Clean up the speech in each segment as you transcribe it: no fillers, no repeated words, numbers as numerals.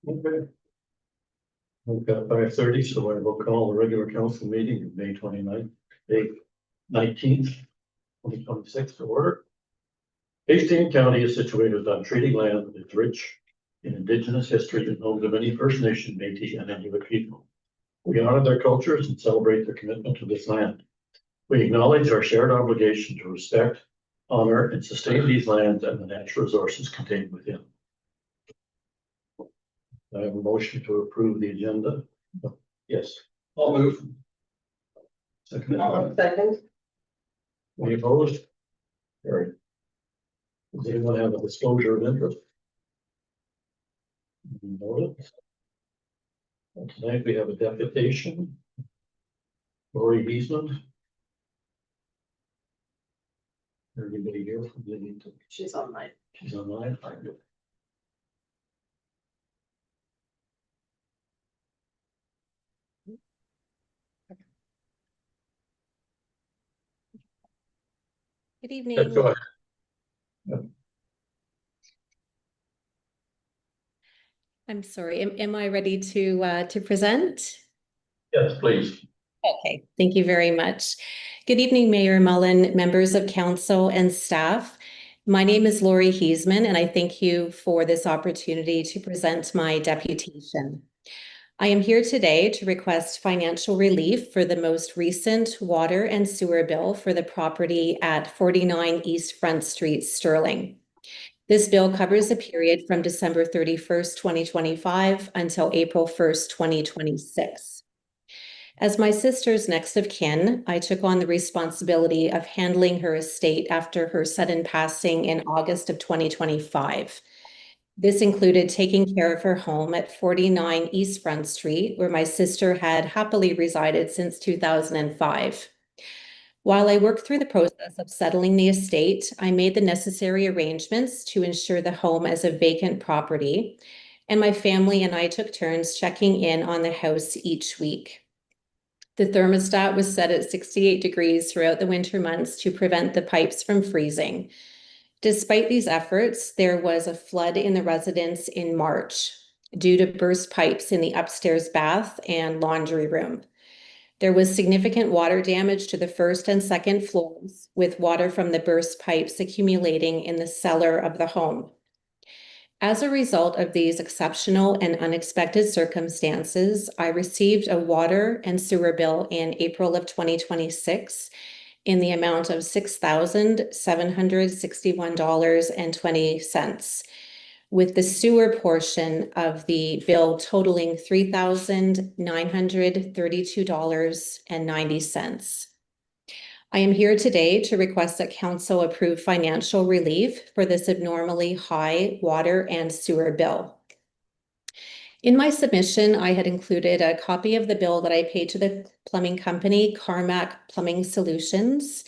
Okay. We've got 5:30, so I will call the regular council meeting of May 29th, May 19th, 2026 to order. Hastings County is situated on treaty land that is rich in Indigenous history and home to many First Nation, Métis, and Inuit people. We honor their cultures and celebrate their commitment to this land. We acknowledge our shared obligation to respect, honor, and sustain these lands and the natural resources contained within. I have a motion to approve the agenda. Yes. I'll move. Second. Second. Any opposed? Carried. Does anyone have a disclosure of interest? Noted. And tonight we have a deputation. Lori Beesman. Everybody here from the. She's online. She's online. Fine. Good. Good evening. Go ahead. I'm sorry. Am I ready to present? Yes, please. Okay, thank you very much. Good evening, Mayor Mullen, members of council and staff. My name is Lori Heisman, and I thank you for this opportunity to present my deputation. I am here today to request financial relief for the most recent water and sewer bill for the property at 49 East Front Street, Sterling. This bill covers a period from December 31st, 2025 until April 1st, 2026. As my sister's next of kin, I took on the responsibility of handling her estate after her sudden passing in August of 2025. This included taking care of her home at 49 East Front Street, where my sister had happily resided since 2005. While I worked through the process of settling the estate, I made the necessary arrangements to ensure the home as a vacant property, and my family and I took turns checking in on the house each week. The thermostat was set at 68 degrees throughout the winter months to prevent the pipes from freezing. Despite these efforts, there was a flood in the residence in March due to burst pipes in the upstairs bath and laundry room. There was significant water damage to the first and second floors, with water from the burst pipes accumulating in the cellar of the home. As a result of these exceptional and unexpected circumstances, I received a water and sewer bill in April of 2026 in the amount of $6,761.20, with the sewer portion of the bill totaling $3,932.90. I am here today to request that council approve financial relief for this abnormally high water and sewer bill. In my submission, I had included a copy of the bill that I paid to the plumbing company, Carmack Plumbing Solutions,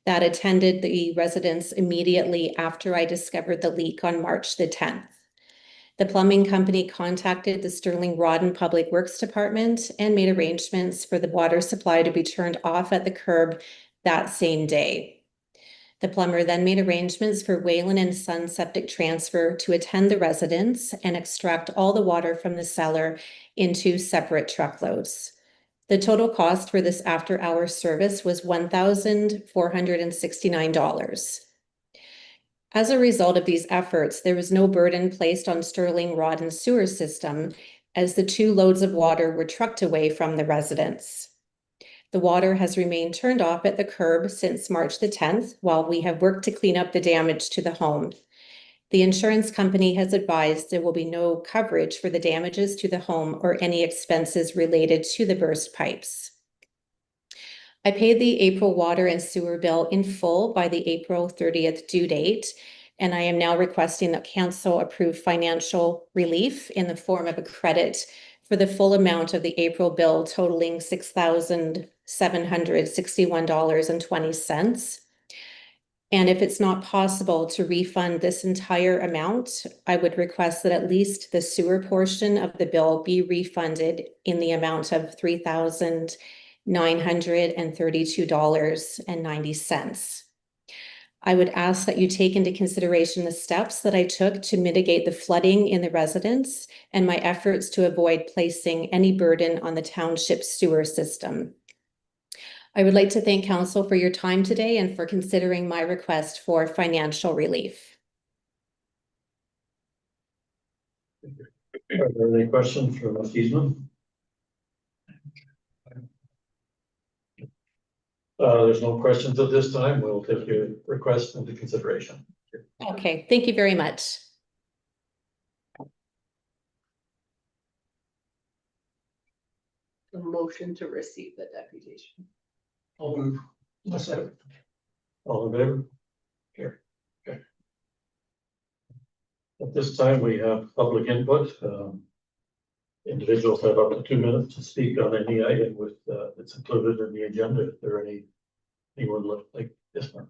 that attended the residence immediately after I discovered the leak on March the 10th. The plumbing company contacted the Sterling Rawdon Public Works Department and made arrangements for the water supply to be turned off at the curb that same day. The plumber then made arrangements for Whalen and Son Septic Transfer to attend the residence and extract all the water from the cellar into separate truckloads. The total cost for this after-hours service was $1,469. As a result of these efforts, there was no burden placed on Sterling Rawdon's sewer system, as the 2 loads of water were trucked away from the residence. The water has remained turned off at the curb since March the 10th, while we have worked to clean up the damage to the home. The insurance company has advised there will be no coverage for the damages to the home or any expenses related to the burst pipes. I paid the April water and sewer bill in full by the April 30th due date, and I am now requesting that council approve financial relief in the form of a credit for the full amount of the April bill totaling $6,761.20. And if it's not possible to refund this entire amount, I would request that at least the sewer portion of the bill be refunded in the amount of $3,932.90. I would ask that you take into consideration the steps that I took to mitigate the flooding in the residence and my efforts to avoid placing any burden on the township sewer system. I would like to thank council for your time today and for considering my request for financial relief. Are there any questions for Ms. Eastman? There's no questions at this time. We'll take your request into consideration. Okay, thank you very much. A motion to receive the deputation. I'll move. All in favor? Here. Okay. At this time, we have public input. Individuals have up to 2 minutes to speak on any item with that's included in the agenda. If there are anyone like this one.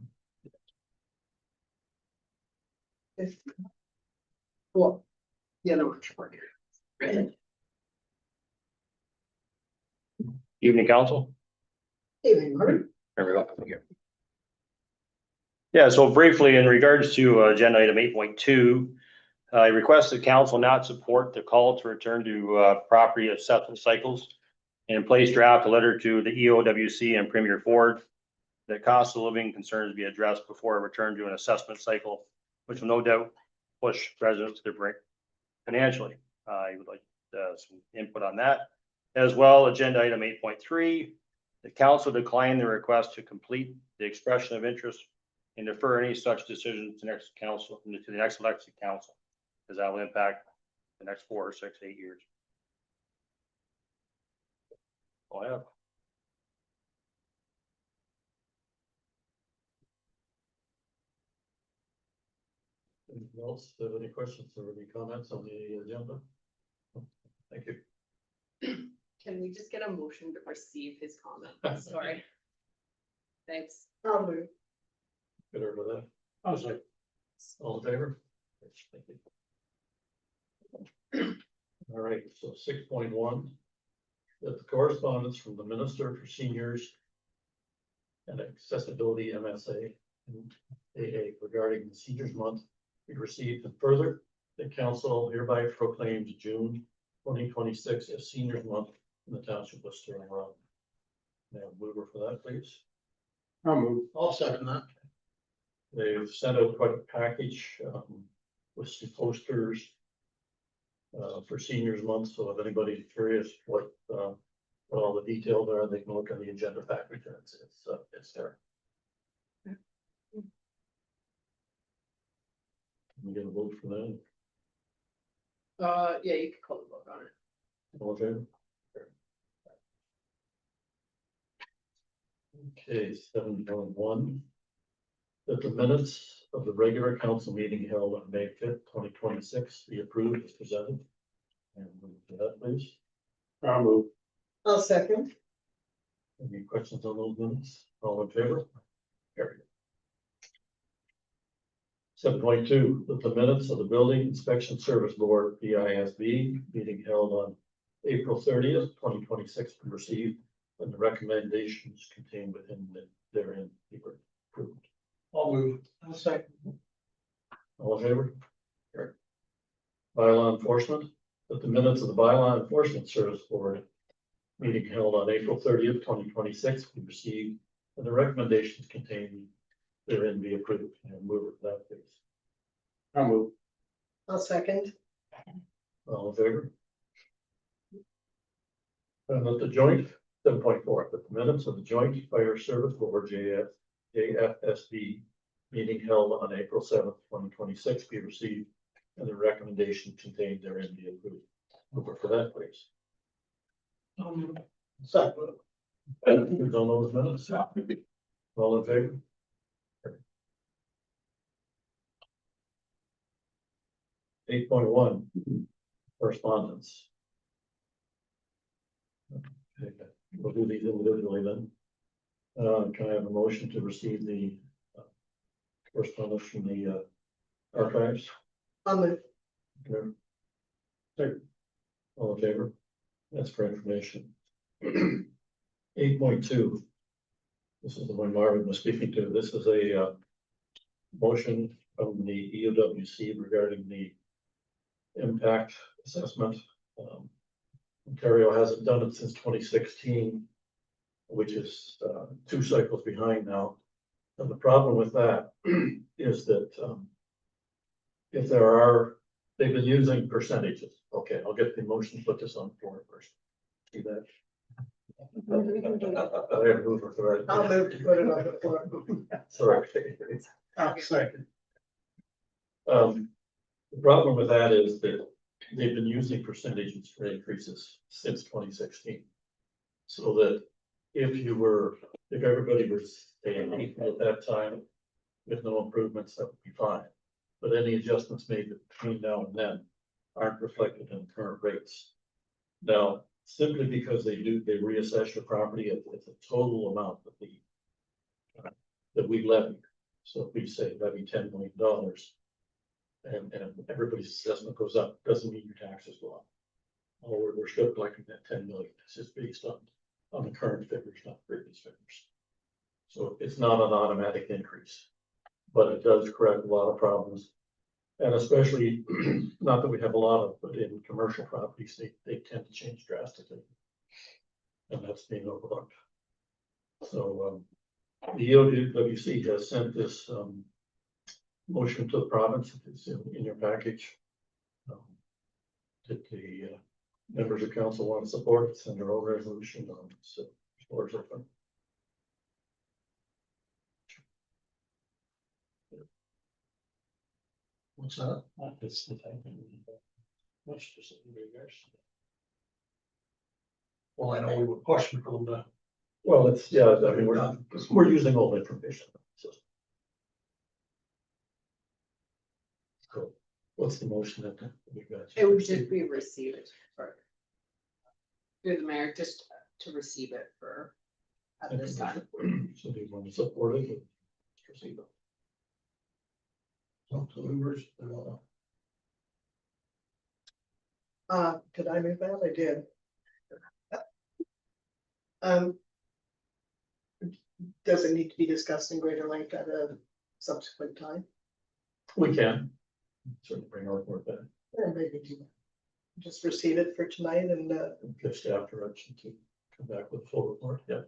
Well, the other one's shorter. Evening, council. Evening, Martin. There we go. Thank you. Yeah, so briefly in regards to agenda item 8.2, I request the council not support the call to return to property assessment cycles and in place draft a letter to the EOWC and Premier Ford that cost of living concerns be addressed before a return to an assessment cycle, which will no doubt push residents to the brink financially. I would like some input on that. As well, agenda item 8.3, the council declined the request to complete the expression of interest and defer any such decisions to next council, to the next elected council, because that will impact the next 4 or 6, 8 years. Oh, yeah. Anyone else have any questions or any comments on the agenda? Thank you. Can we just get a motion to receive his comment? Sorry. Thanks. I'll move. Good over that. I was like, all in favor? Thank you. All right, so 6.1. That the correspondence from the Minister for Seniors and Accessibility MSA and AA regarding the Seniors Month be received, and further, the council hereby proclaims June 2026 as Seniors Month in the township of Sterling Road. May I have a mover for that, please? I'll move. I'll second that. They've sent out quite a package with some posters for Seniors Month. So if anybody's curious what all the details are, they can look at the agenda package. It's there. Can we get a vote for that? Yeah, you can call the vote on it. All in favor? Okay, 7.1. That the minutes of the regular council meeting held on May 5th, 2026 be approved as presented. And move to that, please. I'll move. I'll second. Any questions on those minutes? All in favor? Carried. 7.2, that the minutes of the Building Inspection Service Board, BISB, meeting held on April 30th, 2026 be received, and the recommendations contained within therein be approved. I'll move. I'll second. All in favor? Carried. Bylaw enforcement, that the minutes of the Bylaw Enforcement Service Board meeting held on April 30th, 2026 be received, and the recommendations contained therein be approved. And move it that, please. I'll move. I'll second. All in favor? And that the joint 7.4, that the minutes of the Joint Fire Service Board JFSB meeting held on April 7th, 2026 be received, and the recommendation contained therein be approved. Move it for that, please. Second. Who's on those minutes? All in favor? 8.1, correspondence. Okay, we'll do these individually then. Can I have a motion to receive the correspondence from the archives? I'll move. Okay. Second. All in favor? That's for information. 8.2. This is the one Marvin was speaking to. This is a motion from the EOWC regarding the impact assessment. Ontario hasn't done it since 2016, which is 2 cycles behind now. And the problem with that is that if they've been using percentages. Okay, I'll get the motion, put this on the floor first. See that? I have a mover for that. I'll move to put it on the floor. Sorry. Second. The problem with that is that they've been using percentages for increases since 2016. So that if everybody was staying equal at that time with no improvements, that would be fine. But any adjustments made between now and then aren't reflected in current rates. Now, simply because they reassess your property at the total amount that we levied. So if we say levy $10 million and everybody's assessment goes up, doesn't mean your taxes go up. Or we're still collecting that 10 million. It's just based on the current figures, not previous figures. So it's not an automatic increase, but it does correct a lot of problems. And especially, not that we have a lot of, but in commercial properties, they tend to change drastically. And that's being overlooked. So the EOWC has sent this motion to the province. It's in your package. Did the members of council want to support it? Send their own resolution on so floor is open. What's that? That's the thing. Much just in regards to that. Well, I know we were pushing for them to. Well, it's, yeah, I mean, we're using all the information. So what's the motion that we got? It would just be receive it for. Through the mayor, just to receive it for at this time. So do you want to support it? Or proceed? Up to the members. Did I move that? I did. Does it need to be discussed in greater length at a subsequent time? We can certainly bring our report back. Or maybe do just receive it for tonight and Give staff direction to come back with a full report. Yeah.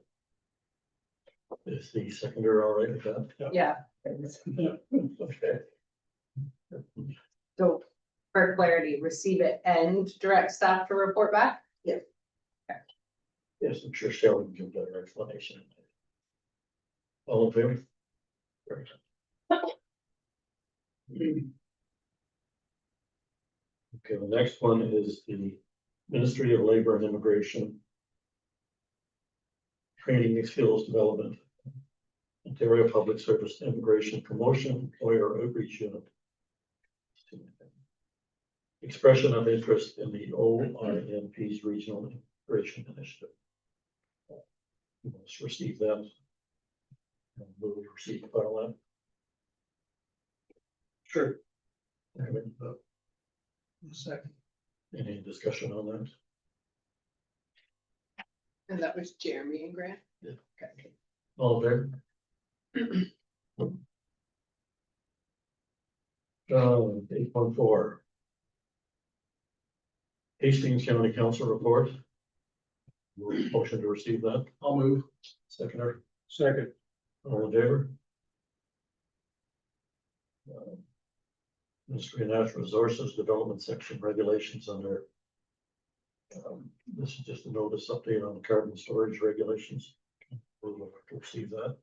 Is the seconder all right with that? Yeah, Okay. so for clarity, receive it and direct staff to report back? Yes, I'm sure Shelley can give a better explanation. All in favor? Very good. Okay, the next one is the Ministry of Labor and Immigration. Training and Skills Development. Ontario Public Service Immigration Promotion Employer Outreach Unit. Expression of interest in the OINP's Regional Immigration Initiative. Let's receive that. And we'll receive file that. Sure. Second. Any discussion on that? And that was Jeremy and Grant? Yeah. Okay. All in favor? 8.4. Hastings County Council report. Motion to receive that. I'll move. Seconder. Second. All in favor? Ministry of Natural Resources Development Section Regulations under. This is just a notice update on the carbon storage regulations. We'll look to receive that.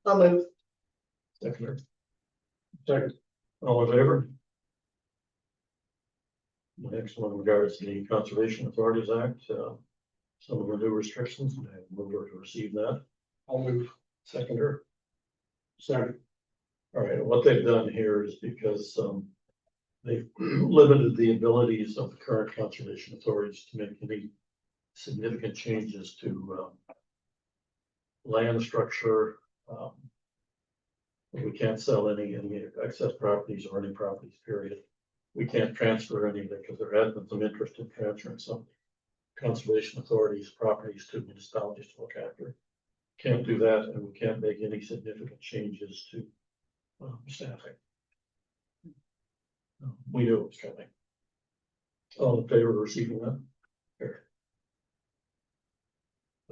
I'll move. Seconder. Second. All in favor? The next one regards the Conservation Authorities Act, some of the new restrictions, and I move to receive that. I'll move. Seconder. Second. All right, what they've done here is because they've limited the abilities of the current conservation authorities to make any significant changes to land structure. We can't sell any excess properties or any properties, period. We can't transfer any because there has been some interest in transferring some conservation authorities properties to municipalities to look after. Can't do that, and we can't make any significant changes to Staffing. We knew it was coming. All in favor of receiving that? Here.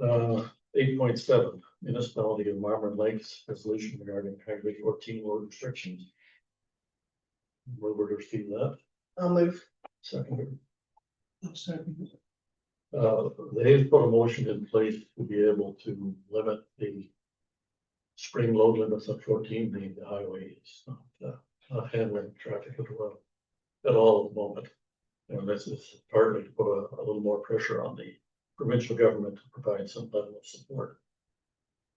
8.7, municipality of Marmor Lakes resolution regarding Highway 14 road restrictions. We would receive that. I'll move. Second. Second. They've put a motion in place to be able to limit the spring load limits of 14 being the highway. It's not handling traffic at all at the moment. And this is partly to put a little more pressure on the provincial government to provide some level of support.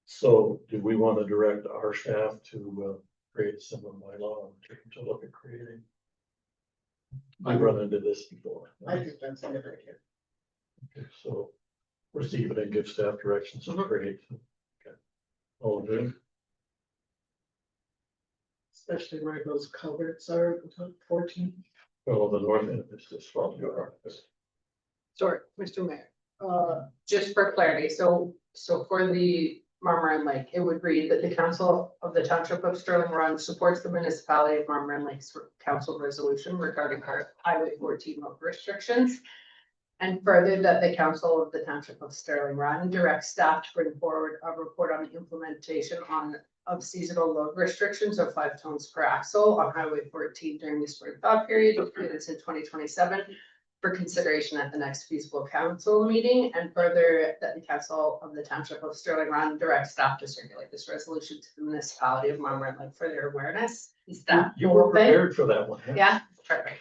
So do we want to direct our staff to create some of my law to look at creating? I've run into this before. I think that's a good idea. Okay, so receive it and give staff directions to create. Okay. All in favor? Especially where those culverts are, 14. Well, the north end is this from your. Sorry, Mr. Mayor, just for clarity, so for the Marmor Lake, it would read that the council of the township of Sterling Run supports the municipality of Marmor Lake's council resolution regarding our highway 14 road restrictions. And further, that the council of the township of Sterling Run directs staff to bring forward a report on the implementation of seasonal load restrictions of 5 tons per axle on highway 14 during the spring thaw period, it's in 2027. For consideration at the next feasible council meeting, and further that the council of the township of Sterling Run directs staff to circulate this resolution to the municipality of Marmor Lake for their awareness. Is that You were the whole thing? prepared for that one. huh? Yeah, perfect.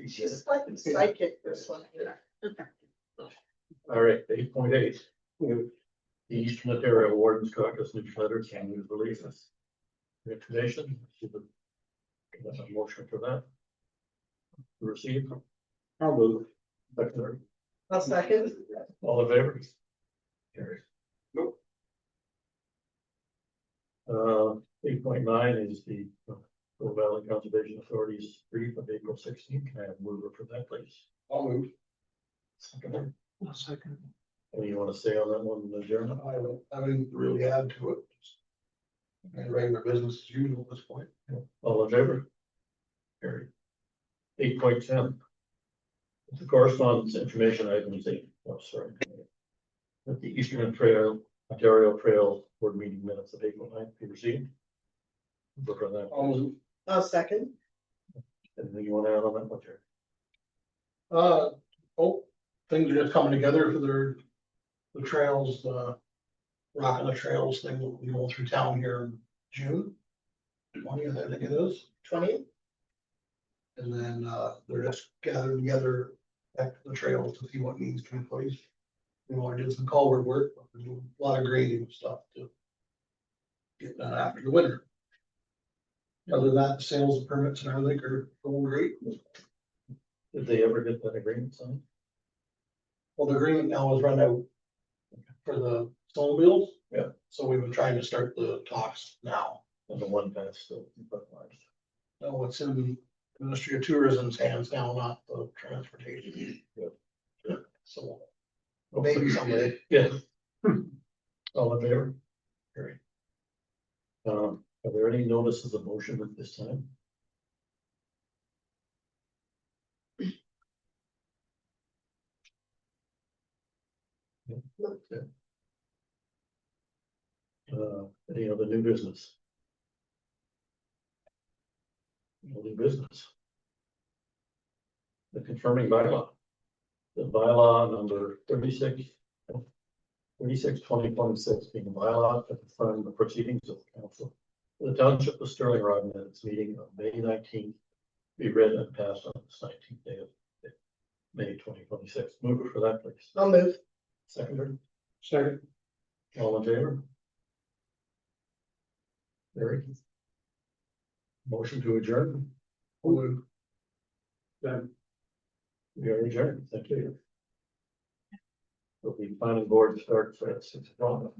She's like a psychic, this one. All right, 8.8. The Eastern Ontario Wardens Caucus newsletter can use releases. Information. That's a motion for that. Receive. I'll move. Second. I'll second. All in favor? Carries. Nope. 8.9 is the Full Valley Conservation Authority's brief of April 16. Can I have a mover for that, please? I'll move. Second. Second. Anything you want to say on that one, Jeremy? I don't have anything to really add to it. And regular business as usual at this point. All in favor? Carried. 8.10. The correspondence information items 8. Oh, sorry. With the Eastern Ontario Trail Board meeting minutes of April 9th be received. Look on that. I'll move. I'll second. Anything you want to add on that one, Jerry? Things are just coming together for the trails, Rock on the Trails thing that will be going through town here in June 20th, I think it is. 20. And then, they're just gathering together back to the trails to see what needs to be placed. We want to do some culvert work, but we're doing a lot of grading and stuff to get that after the winter. Other than that, the sales and permits and everything are going great. Did they ever get that agreement signed? Well, the agreement now is run out for the snowmobiles. Yeah. So we've been trying to start the talks now. And the one pass still. No, it's in the Ministry of Tourism's hands now, not the transportation. Yeah. So maybe someday. Yeah. All in favor? Carried. Are there any notices of motion at this time? Okay. Any other new business? No new business. The confirming bylaw. The bylaw number 36. 2026 being a bylaw to confirm the proceedings of the council. The township of Sterling Run at its meeting on May 19th. Be read and passed on this 19th day of May 2026. Move it for that, please. I'll move. Seconder, Second. all in favor? Very. Motion to adjourn. Then. We are adjourned. Thank you. The planning board starts at 6 o'clock.